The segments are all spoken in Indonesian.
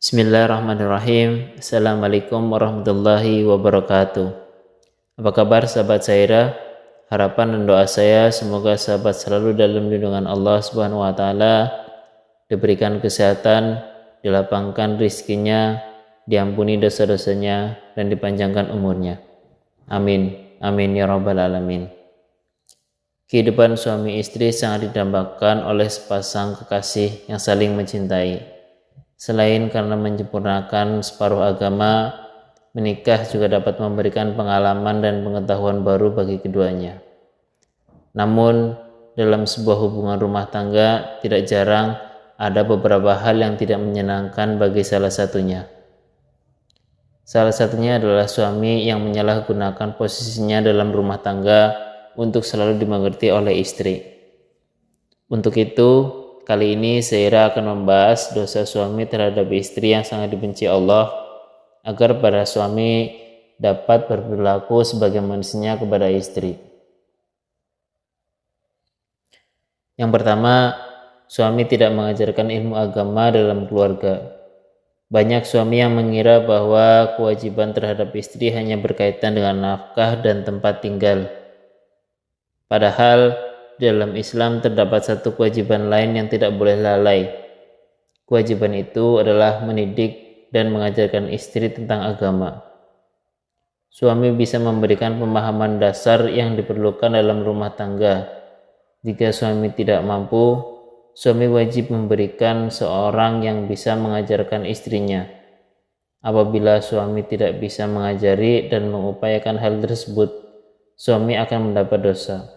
Bismillahirrahmanirrahim. Assalamualaikum warahmatullahi wabarakatuh. Apa kabar sahabat Saira? Harapan dan doa saya semoga sahabat selalu dalam lindungan Allah Subhanahu wa taala, diberikan kesehatan, dilapangkan rizkinya, diampuni dosa-dosanya, dan dipanjangkan umurnya. Amin. Amin ya rabbal alamin. Kehidupan suami istri sangat didambakan oleh sepasang kekasih yang saling mencintai. Selain karena menyempurnakan separuh agama, menikah juga dapat memberikan pengalaman dan pengetahuan baru bagi keduanya. Namun, dalam sebuah hubungan rumah tangga, tidak jarang ada beberapa hal yang tidak menyenangkan bagi salah satunya. Salah satunya adalah suami yang menyalahgunakan posisinya dalam rumah tangga untuk selalu dimengerti oleh istri. Untuk itu, kali ini Saira akan membahas dosa suami terhadap istri yang sangat dibenci Allah, agar para suami dapat berperilaku sebagai manusia kepada istri. Yang pertama, suami tidak mengajarkan ilmu agama dalam keluarga. Banyak suami yang mengira bahwa kewajiban terhadap istri hanya berkaitan dengan nafkah dan tempat tinggal. Padahal dalam Islam terdapat satu kewajiban lain yang tidak boleh lalai. Kewajiban itu adalah mendidik dan mengajarkan istri tentang agama. Suami bisa memberikan pemahaman dasar yang diperlukan dalam rumah tangga. Jika suami tidak mampu, suami wajib memberikan seorang yang bisa mengajarkan istrinya. Apabila suami tidak bisa mengajari dan mengupayakan hal tersebut, suami akan mendapat dosa.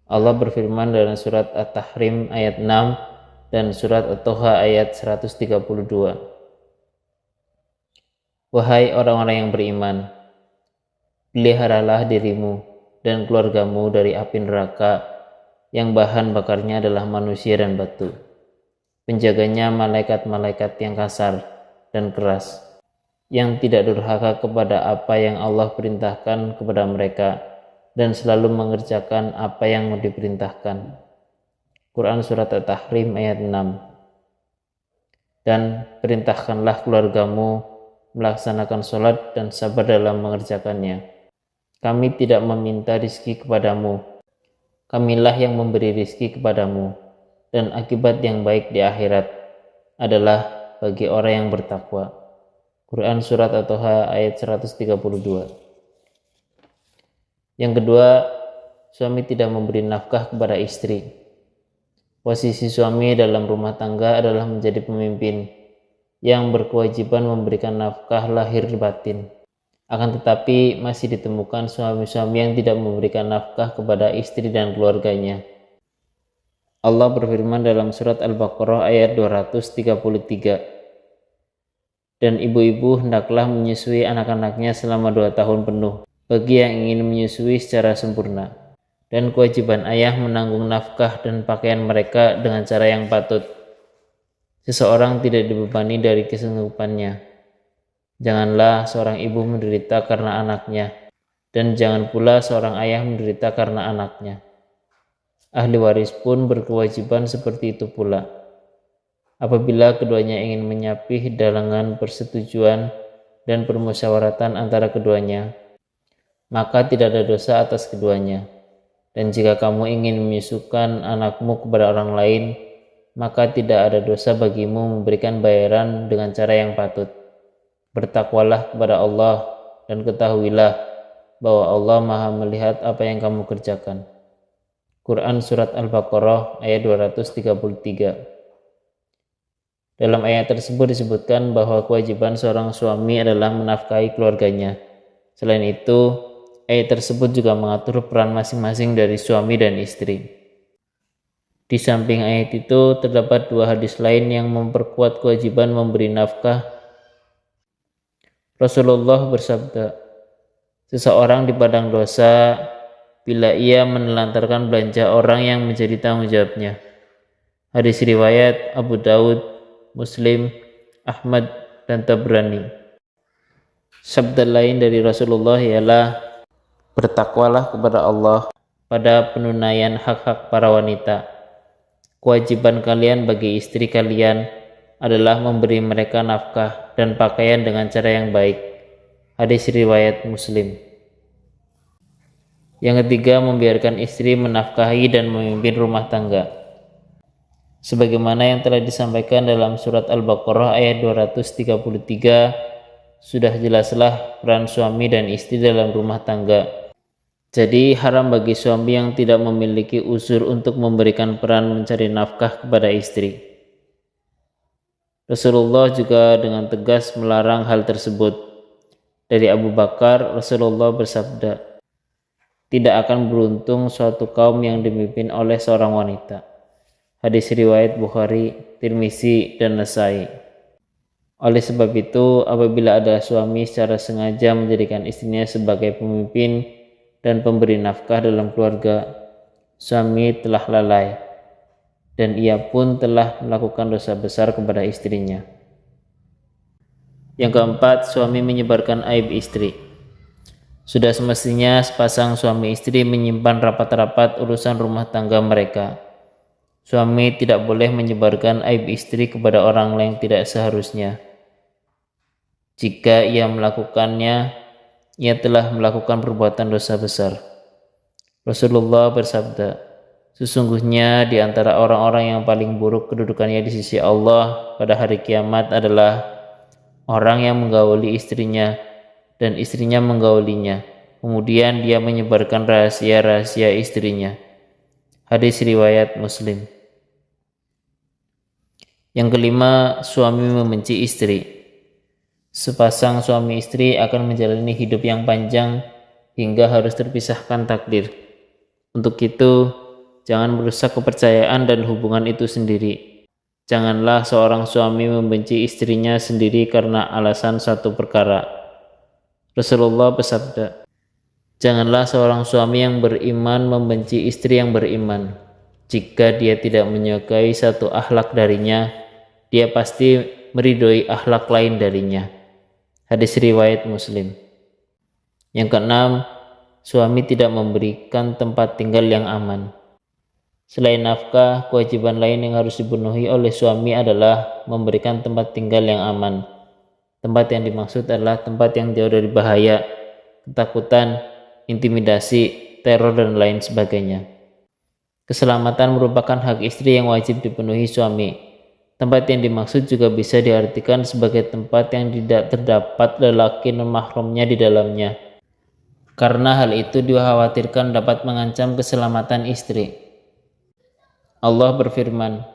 Allah berfirman dalam surat At-Tahrim ayat 6 dan surat At-Toha ayat 132. Wahai orang-orang yang beriman, peliharalah dirimu dan keluargamu dari api neraka yang bahan bakarnya adalah manusia dan batu. Penjaganya malaikat-malaikat yang kasar dan keras, yang tidak durhaka kepada apa yang Allah perintahkan kepada mereka, dan selalu mengerjakan apa yang diperintahkan. Quran Surat At-Tahrim ayat 6. Dan perintahkanlah keluargamu melaksanakan sholat dan sabar dalam mengerjakannya. Kami tidak meminta rizki kepadamu. Kamilah yang memberi rizki kepadamu. Dan akibat yang baik di akhirat adalah bagi orang yang bertakwa. Quran Surat At-Toha ayat 132. Yang kedua, suami tidak memberi nafkah kepada istri. Posisi suami dalam rumah tangga adalah menjadi pemimpin yang berkewajiban memberikan nafkah lahir batin. Akan tetapi masih ditemukan suami-suami yang tidak memberikan nafkah kepada istri dan keluarganya. Allah berfirman dalam surat Al-Baqarah ayat 233. Dan ibu-ibu hendaklah menyusui anak-anaknya selama 2 tahun penuh, bagi yang ingin menyusui secara sempurna, dan kewajiban ayah menanggung nafkah dan pakaian mereka dengan cara yang patut. Seseorang tidak dibebani dari kesanggupannya. Janganlah seorang ibu menderita karena anaknya, dan jangan pula seorang ayah menderita karena anaknya. Ahli waris pun berkewajiban seperti itu pula. Apabila keduanya ingin menyapih dengan persetujuan dan permusyawaratan antara keduanya, maka tidak ada dosa atas keduanya. Dan jika kamu ingin menyusukan anakmu kepada orang lain, maka tidak ada dosa bagimu memberikan bayaran dengan cara yang patut. Bertakwalah kepada Allah dan ketahuilah bahwa Allah Maha melihat apa yang kamu kerjakan. Quran Surat Al-Baqarah ayat 233. Dalam ayat tersebut disebutkan bahwa kewajiban seorang suami adalah menafkahi keluarganya. Selain itu, ayat tersebut juga mengatur peran masing-masing dari suami dan istri. Di samping ayat itu, terdapat 2 hadis lain yang memperkuat kewajiban memberi nafkah. Rasulullah bersabda, seseorang di padang dosa bila ia menelantarkan belanja orang yang menjadi tanggung jawabnya. Hadis riwayat Abu Daud, Muslim, Ahmad, dan Tabrani. Sabda lain dari Rasulullah ialah, bertakwalah kepada Allah pada penunaian hak-hak para wanita. Kewajiban kalian bagi istri kalian adalah memberi mereka nafkah dan pakaian dengan cara yang baik. Hadis riwayat Muslim. Yang ketiga, membiarkan istri menafkahi dan memimpin rumah tangga. Sebagaimana yang telah disampaikan dalam surat Al-Baqarah ayat 233, sudah jelaslah peran suami dan istri dalam rumah tangga. Jadi haram bagi suami yang tidak memiliki uzur untuk memberikan peran mencari nafkah kepada istri. Rasulullah juga dengan tegas melarang hal tersebut. Dari Abu Bakar, Rasulullah bersabda, "Tidak akan beruntung suatu kaum yang dipimpin oleh seorang wanita." Hadis riwayat Bukhari, Tirmizi, dan Nasai. Oleh sebab itu, apabila ada suami secara sengaja menjadikan istrinya sebagai pemimpin dan pemberi nafkah dalam keluarga, suami telah lalai, dan ia pun telah melakukan dosa besar kepada istrinya. Yang keempat, suami menyebarkan aib istri. Sudah semestinya sepasang suami istri menyimpan rapat-rapat urusan rumah tangga mereka. Suami tidak boleh menyebarkan aib istri kepada orang lain tidak seharusnya. Jika ia melakukannya, ia telah melakukan perbuatan dosa besar. Rasulullah bersabda, "Sesungguhnya di antara orang-orang yang paling buruk kedudukannya di sisi Allah pada hari kiamat adalah orang yang menggauli istrinya dan istrinya menggaulinya, kemudian dia menyebarkan rahasia-rahasia istrinya." Hadis riwayat Muslim. Yang kelima, suami membenci istri. Sepasang suami istri akan menjalani hidup yang panjang hingga harus terpisahkan takdir. Untuk itu, jangan merusak kepercayaan dan hubungan itu sendiri. Janganlah seorang suami membenci istrinya sendiri karena alasan satu perkara. Rasulullah bersabda, "Janganlah seorang suami yang beriman membenci istri yang beriman. Jika dia tidak menyukai satu akhlak darinya, dia pasti meridhoi akhlak lain darinya." Hadis riwayat Muslim. Yang keenam, suami tidak memberikan tempat tinggal yang aman. Selain nafkah, kewajiban lain yang harus dipenuhi oleh suami adalah memberikan tempat tinggal yang aman. Tempat yang dimaksud adalah tempat yang jauh dari bahaya, ketakutan, intimidasi, teror, dan lain sebagainya. Keselamatan merupakan hak istri yang wajib dipenuhi suami. Tempat yang dimaksud juga bisa diartikan sebagai tempat yang tidak terdapat lelaki non-mahramnya di dalamnya, karena hal itu dikhawatirkan dapat mengancam keselamatan istri. Allah berfirman,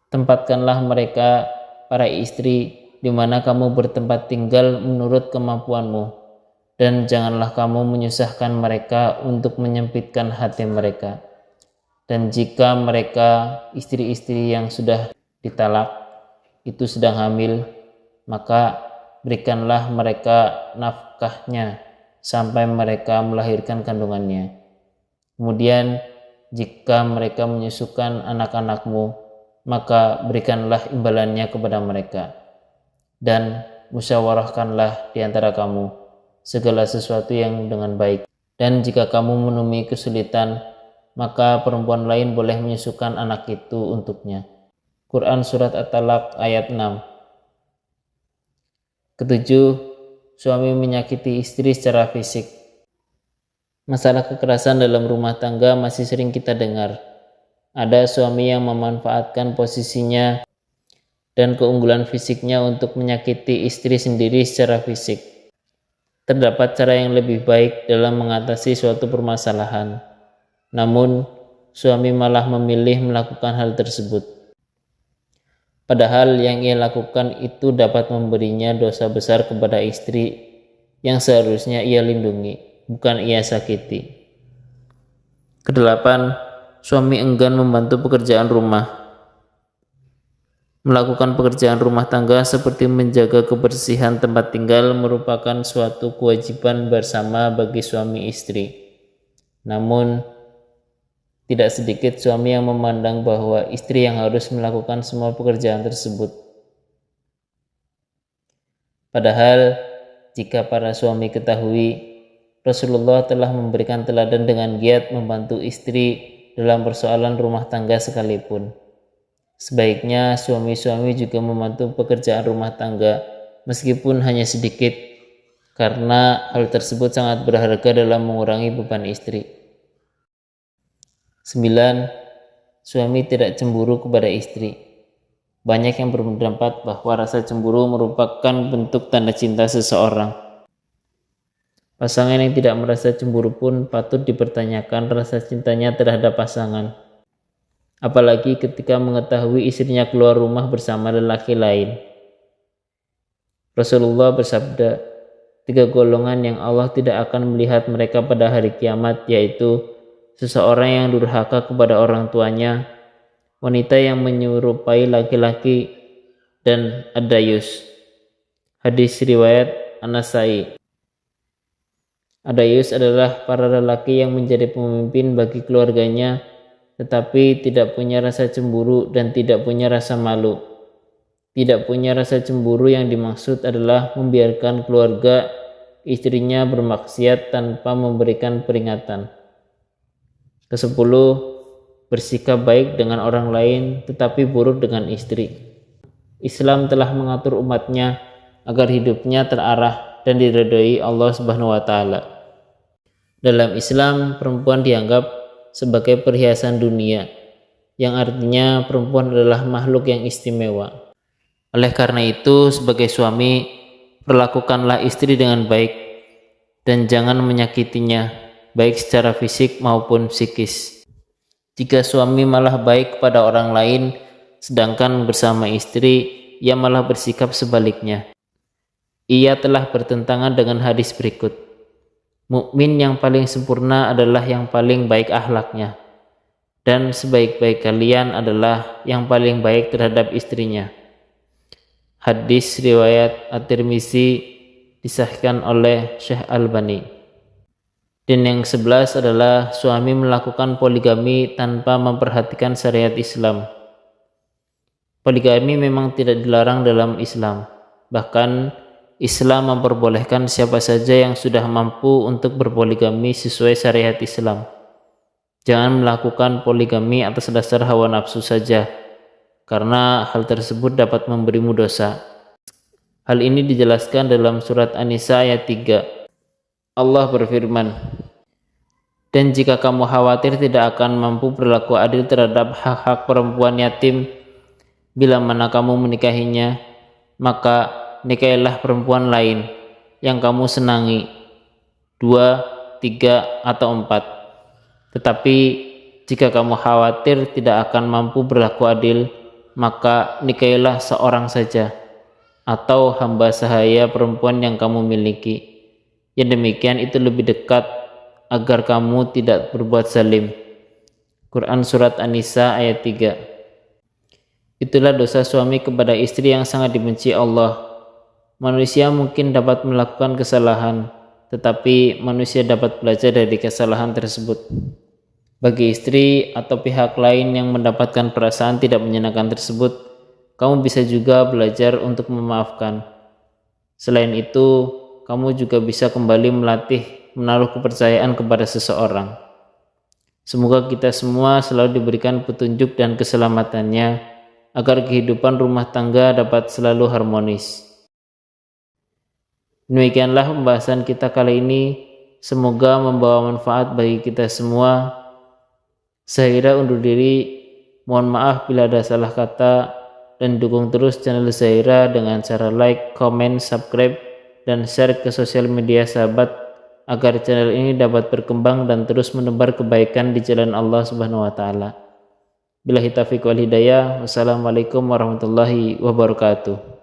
"Tempatkanlah mereka, para istri, di mana kamu bertempat tinggal menurut kemampuanmu, dan janganlah kamu menyusahkan mereka untuk menyempitkan hati mereka. Dan jika mereka, istri-istri yang sudah ditalak, itu sedang hamil, maka berikanlah mereka nafkahnya sampai mereka melahirkan kandungannya. Kemudian jika mereka menyusukan anak-anakmu, maka berikanlah imbalannya kepada mereka. Dan musyawarahkanlah di antara kamu segala sesuatu yang dengan baik. Dan jika kamu menemui kesulitan, maka perempuan lain boleh menyusukan anak itu untuknya." Quran Surat At-Talaq ayat 6. Ketujuh, suami menyakiti istri secara fisik. Masalah kekerasan dalam rumah tangga masih sering kita dengar. Ada suami yang memanfaatkan posisinya dan keunggulan fisiknya untuk menyakiti istri sendiri secara fisik. Terdapat cara yang lebih baik dalam mengatasi suatu permasalahan. Namun, suami malah memilih melakukan hal tersebut. Padahal yang ia lakukan itu dapat memberinya dosa besar kepada istri yang seharusnya ia lindungi, bukan ia sakiti. Kedelapan, suami enggan membantu pekerjaan rumah. Melakukan pekerjaan rumah tangga seperti menjaga kebersihan tempat tinggal merupakan suatu kewajiban bersama bagi suami istri. Namun, tidak sedikit suami yang memandang bahwa istri yang harus melakukan semua pekerjaan tersebut. Padahal, jika para suami ketahui, Rasulullah telah memberikan teladan dengan giat membantu istri dalam persoalan rumah tangga sekalipun. Sebaiknya suami-suami juga membantu pekerjaan rumah tangga meskipun hanya sedikit, karena hal tersebut sangat berharga dalam mengurangi beban istri. 9. Suami tidak cemburu kepada istri. Banyak yang berpendapat bahwa rasa cemburu merupakan bentuk tanda cinta seseorang. Pasangan yang tidak merasa cemburu pun patut dipertanyakan rasa cintanya terhadap pasangan. Apalagi ketika mengetahui istrinya keluar rumah bersama lelaki lain. Rasulullah bersabda, 3 golongan yang Allah tidak akan melihat mereka pada hari kiamat, yaitu seseorang yang durhaka kepada orang tuanya, wanita yang menyerupai laki-laki, dan ad-dayus. Hadis riwayat An-Nasai. Ad-dayus adalah para lelaki yang menjadi pemimpin bagi keluarganya, tetapi tidak punya rasa cemburu dan tidak punya rasa malu. Tidak punya rasa cemburu yang dimaksud adalah membiarkan keluarga istrinya bermaksiat tanpa memberikan peringatan. Ke-10, bersikap baik dengan orang lain tetapi buruk dengan istri. Islam telah mengatur umatnya agar hidupnya terarah dan diridhoi Allah Subhanahu wa taala. Dalam Islam, perempuan dianggap sebagai perhiasan dunia, yang artinya perempuan adalah makhluk yang istimewa. Oleh karena itu, sebagai suami, perlakukanlah istri dengan baik dan jangan menyakitinya, baik secara fisik maupun psikis. Jika suami malah baik kepada orang lain, sedangkan bersama istri, ia malah bersikap sebaliknya. Ia telah bertentangan dengan hadis berikut. Mukmin yang paling sempurna adalah yang paling baik akhlaknya, dan sebaik-baik kalian adalah yang paling baik terhadap istrinya. Hadis riwayat At-Tirmizi disahkan oleh Syekh Albani. Dan yang 11 adalah suami melakukan poligami tanpa memperhatikan syariat Islam. Poligami memang tidak dilarang dalam Islam. Bahkan Islam memperbolehkan siapa saja yang sudah mampu untuk berpoligami sesuai syariat Islam. Jangan melakukan poligami atas dasar hawa nafsu saja, karena hal tersebut dapat memberimu dosa. Hal ini dijelaskan dalam surat An-Nisa ayat 3. Allah berfirman, "Dan jika kamu khawatir tidak akan mampu berlaku adil terhadap hak-hak perempuan yatim, bila mana kamu menikahinya, maka nikahilah perempuan lain yang kamu senangi, 2, 3, atau 4. Tetapi jika kamu khawatir tidak akan mampu berlaku adil, maka nikahilah seorang saja, atau hamba sahaya perempuan yang kamu miliki. Yang demikian itu lebih dekat agar kamu tidak berbuat zalim." Quran Surat An-Nisa ayat 3. Itulah dosa suami kepada istri yang sangat dibenci Allah. Manusia mungkin dapat melakukan kesalahan, tetapi manusia dapat belajar dari kesalahan tersebut. Bagi istri atau pihak lain yang mendapatkan perasaan tidak menyenangkan tersebut, kamu bisa juga belajar untuk memaafkan. Selain itu, kamu juga bisa kembali melatih menaruh kepercayaan kepada seseorang. Semoga kita semua selalu diberikan petunjuk dan keselamatannya, agar kehidupan rumah tangga dapat selalu harmonis. Demikianlah pembahasan kita kali ini. Semoga membawa manfaat bagi kita semua. Saya undur diri. Mohon maaf bila ada salah kata, dan dukung terus channel Zaira dengan cara like, comment, subscribe, dan share ke sosial media sahabat agar channel ini dapat berkembang dan terus menebar kebaikan di jalan Allah Subhanahu wa taala. Billahi taufiq wal hidayah. Wassalamualaikum warahmatullahi wabarakatuh.